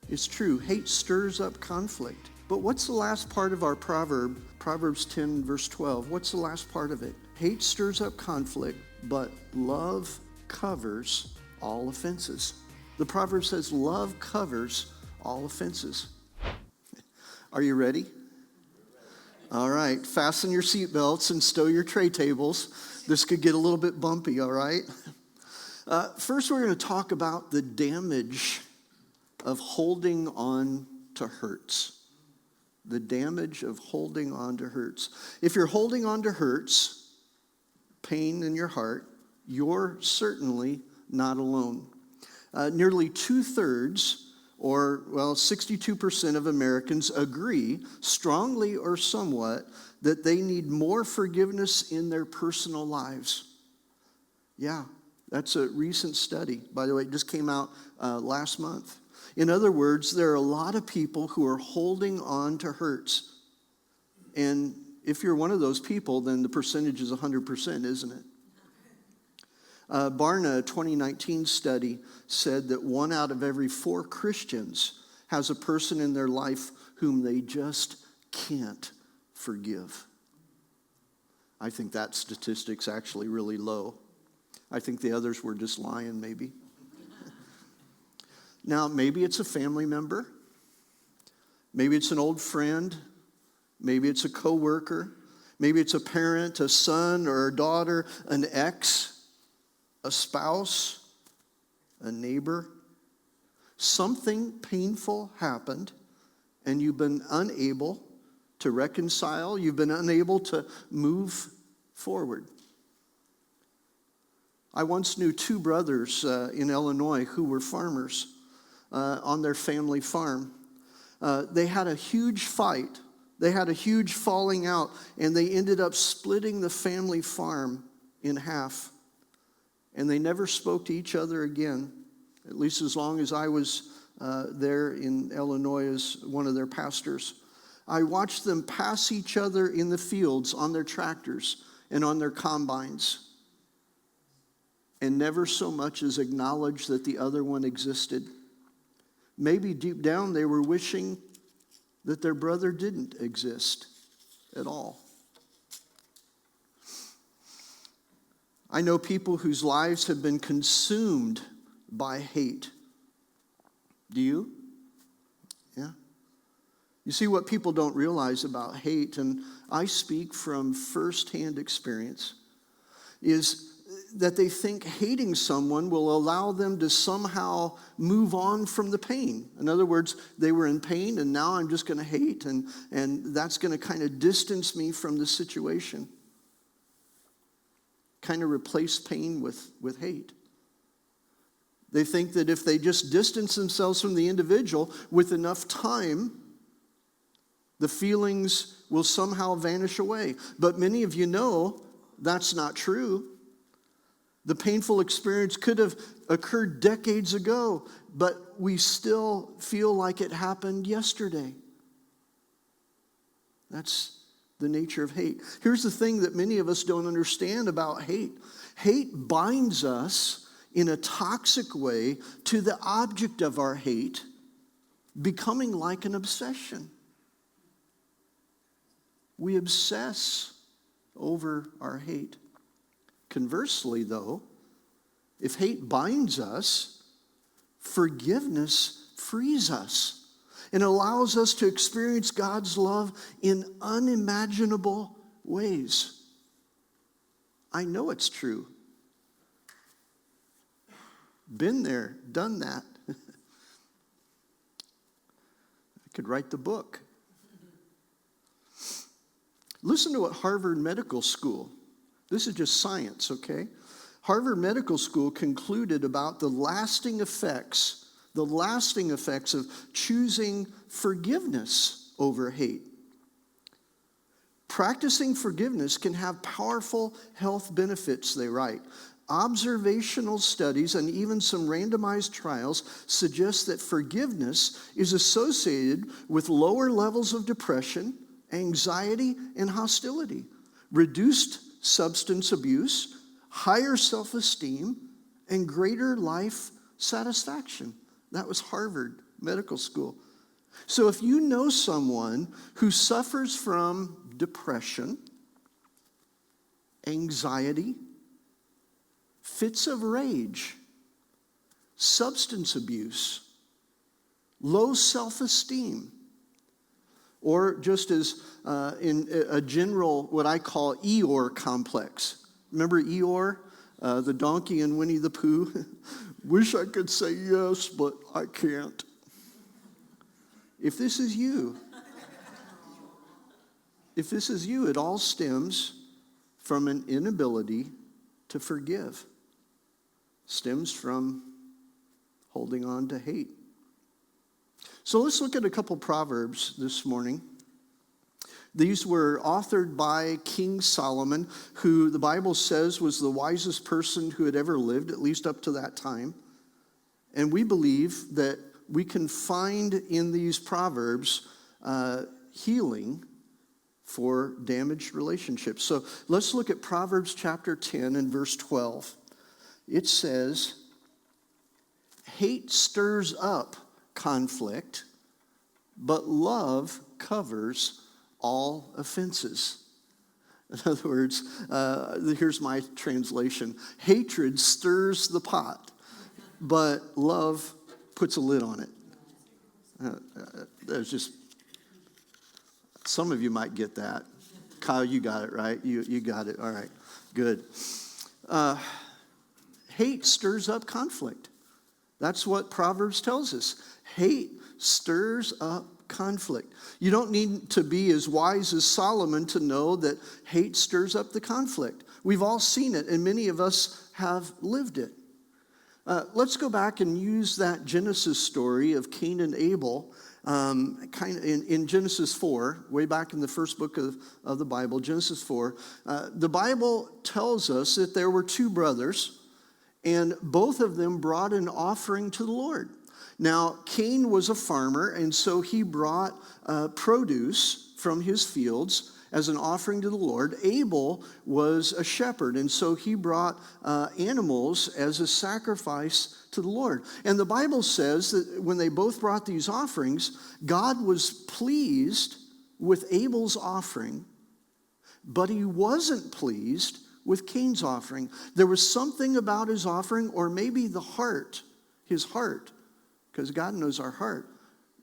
It's true. Hate stirs up conflict. But what's the last part of our proverb? Proverbs 10, verse 12. What's the last part of it? Hate stirs up conflict, but love covers all offenses. The proverb says love covers all offenses. Are you ready? All right. Fasten your seatbelts and stow your tray tables. This could get a little bit bumpy, all right? First, we're going to talk about the damage of holding on to hurts. The damage of holding on to hurts. If you're holding on to hurts, pain in your heart, you're certainly not alone. Nearly 2/3, or 62% of Americans agree, strongly or somewhat, that they need more forgiveness in their personal lives. Yeah, that's a recent study. By the way, it just came out last month. In other words, there are a lot of people who are holding on to hurts. And if you're one of those people, then the percentage is 100%, isn't it? Barna, 2019 study said that 1 out of every 4 Christians has a person in their life whom they just can't forgive. I think that statistic's actually really low. I think the others were just lying, maybe. Now, maybe it's a family member. Maybe it's an old friend. Maybe it's a coworker. Maybe it's a parent, a son or a daughter, an ex, a spouse, a neighbor. Something painful happened, and you've been unable to reconcile. You've been unable to move forward. I once knew 2 brothers in Illinois who were farmers on their family farm. They had a huge fight. They had a huge falling out, and they ended up splitting the family farm in half. And they never spoke to each other again, at least as long as I was there in Illinois as one of their pastors. I watched them pass each other in the fields on their tractors and on their combines, and never so much as acknowledge that the other one existed. Maybe deep down they were wishing that their brother didn't exist at all. I know people whose lives have been consumed by hate. Do you? Yeah. You see, what people don't realize about hate, and I speak from firsthand experience, is that they think hating someone will allow them to somehow move on from the pain. In other words, they were in pain, and now I'm just going to hate, and that's going to kind of distance me from the situation. Kind of replace pain with hate. They think that if they just distance themselves from the individual with enough time, the feelings will somehow vanish away. But many of you know that's not true. The painful experience could have occurred decades ago, but we still feel like it happened yesterday. That's the nature of hate. Here's the thing that many of us don't understand about hate. Hate binds us in a toxic way to the object of our hate, becoming like an obsession. We obsess over our hate. Conversely, though, if hate binds us, forgiveness frees us and allows us to experience God's love in unimaginable ways. I know it's true. Been there, done that. I could write the book. Listen to what Harvard Medical School, this is just science, okay? Harvard Medical School concluded about the lasting effects of choosing forgiveness over hate. Practicing forgiveness can have powerful health benefits, they write. Observational studies and even some randomized trials suggest that forgiveness is associated with lower levels of depression, anxiety, and hostility, reduced substance abuse, higher self-esteem, and greater life satisfaction. That was Harvard medical school. So if you know someone who suffers from depression, anxiety, fits of rage, substance abuse, low self-esteem, or just as in a general, what I call Eeyore complex. Remember Eeyore, the donkey in Winnie the Pooh? Wish I could say yes, but I can't. If this is you, it all stems from an inability to forgive. Stems from holding on to hate. So let's look at a couple Proverbs this morning. These were authored by King Solomon, who the Bible says was the wisest person who had ever lived, at least up to that time. And we believe that we can find in these Proverbs healing for damaged relationships. So let's look at Proverbs chapter 10 and verse 12. It says, hate stirs up conflict, but love covers all offenses. In other words, here's my translation. Hatred stirs the pot, but love puts a lid on it. There's just, some of you might get that. Kyle, you got it, right? You got it. All right, good. Hate stirs up conflict. That's what Proverbs tells us. Hate stirs up conflict. You don't need to be as wise as Solomon to know that hate stirs up the conflict. We've all seen it, and many of us have lived it. Let's go back and use that Genesis story of Cain and Abel, kind of in Genesis 4, way back in the first book of the Bible, Genesis 4. The Bible tells us that there were two brothers, and both of them brought an offering to the Lord. Now, Cain was a farmer, and so he brought produce from his fields as an offering to the Lord. Abel was a shepherd, and so he brought animals as a sacrifice to the Lord. And the Bible says that when they both brought these offerings, God was pleased with Abel's offering, but he wasn't pleased with Cain's offering. There was something about his offering, or maybe the heart, his heart, because God knows our heart.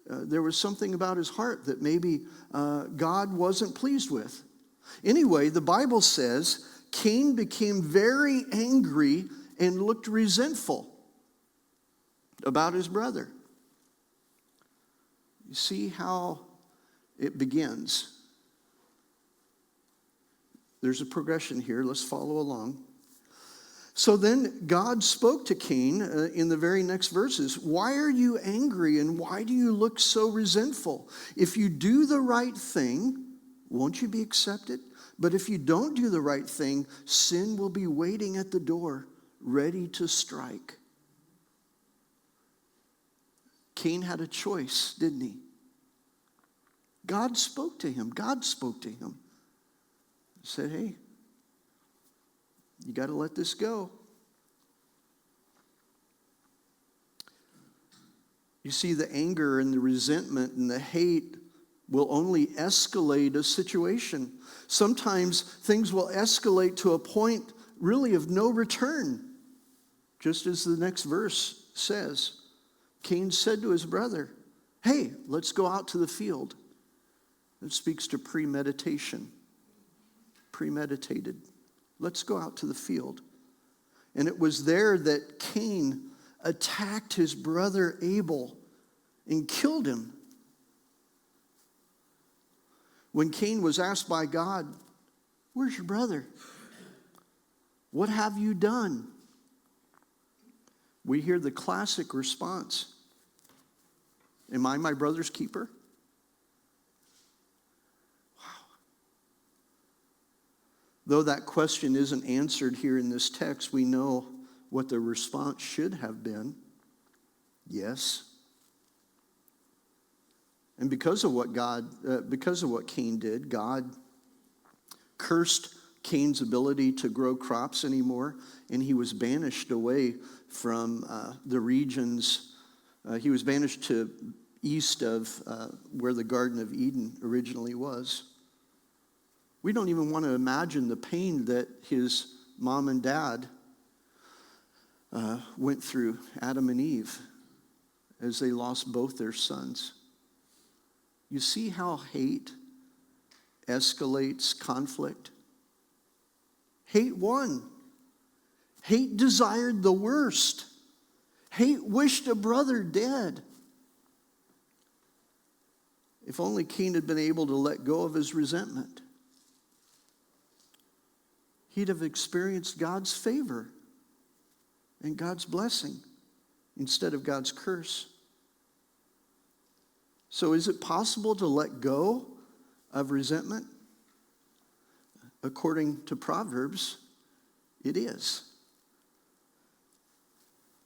There was something about his heart that maybe God wasn't pleased with. Anyway, the Bible says Cain became very angry and looked resentful about his brother. You see how it begins. There's a progression here. Let's follow along. So then God spoke to Cain in the very next verses. Why are you angry and why do you look so resentful? If you do the right thing, won't you be accepted? But if you don't do the right thing, sin will be waiting at the door, ready to strike. Cain had a choice, didn't he? God spoke to him. God spoke to him. He said, hey, you got to let this go. You see, the anger and the resentment and the hate will only escalate a situation. Sometimes things will escalate to a point really of no return. Just as the next verse says, Cain said to his brother, hey, let's go out to the field. It speaks to premeditation. Premeditated. Let's go out to the field. And it was there that Cain attacked his brother Abel and killed him. When Cain was asked by God, where's your brother? What have you done? We hear the classic response. Am I my brother's keeper? Though that question isn't answered here in this text, we know what the response should have been. Yes. And because of what Cain did, God cursed Cain's ability to grow crops anymore, and he was banished away from the regions He was banished to east of where the Garden of Eden originally was. We don't even want to imagine the pain that his mom and dad went through, Adam and Eve, as they lost both their sons. You see how hate escalates conflict? Hate won. Hate desired the worst. Hate wished a brother dead. If only Cain had been able to let go of his resentment, he'd have experienced God's favor and God's blessing instead of God's curse. So is it possible to let go of resentment? According to Proverbs, it is.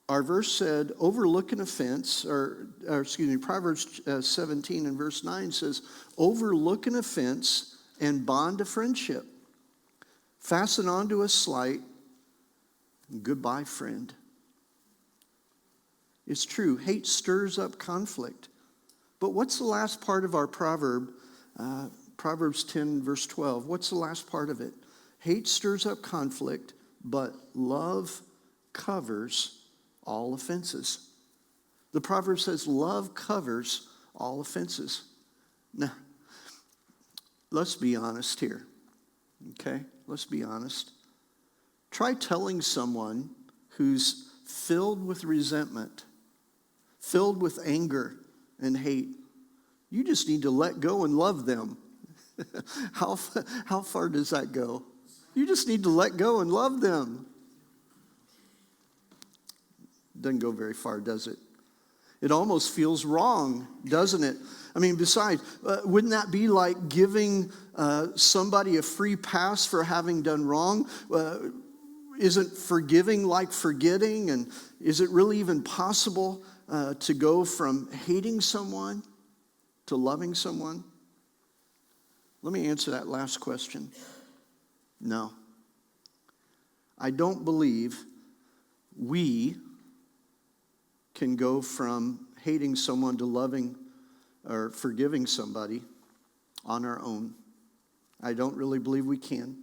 Our verse said, overlook an offense, Proverbs 17 and verse 9 says, overlook an offense and bond a friendship. Fasten on to a slight, goodbye, friend. It's true, hate stirs up conflict. But what's the last part of our proverb? Proverbs 10, verse 12. What's the last part of it? Hate stirs up conflict, but love covers all offenses. The proverb says love covers all offenses. Now, let's be honest here. Okay? Let's be honest. Try telling someone who's filled with resentment, filled with anger and hate, you just need to let go and love them. How far does that go? You just need to let go and love them. Doesn't go very far, does it? It almost feels wrong, doesn't it? I mean, besides, wouldn't that be like giving somebody a free pass for having done wrong? Isn't forgiving like forgetting? And is it really even possible to go from hating someone to loving someone? Let me answer that last question. No. I don't believe we can go from hating someone to loving or forgiving somebody on our own. I don't really believe we can.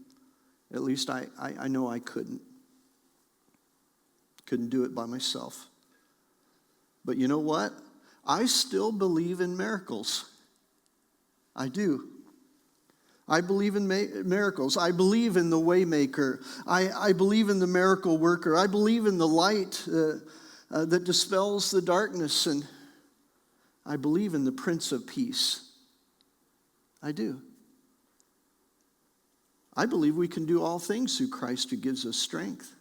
At least I know I couldn't. Couldn't do it by myself. But you know what? I still believe in miracles. I do. I believe in miracles. I believe in the waymaker. I believe in the miracle worker. I believe in the light that dispels the darkness, and I believe in the Prince of Peace. I do. I believe we can do all things through Christ who gives us strength.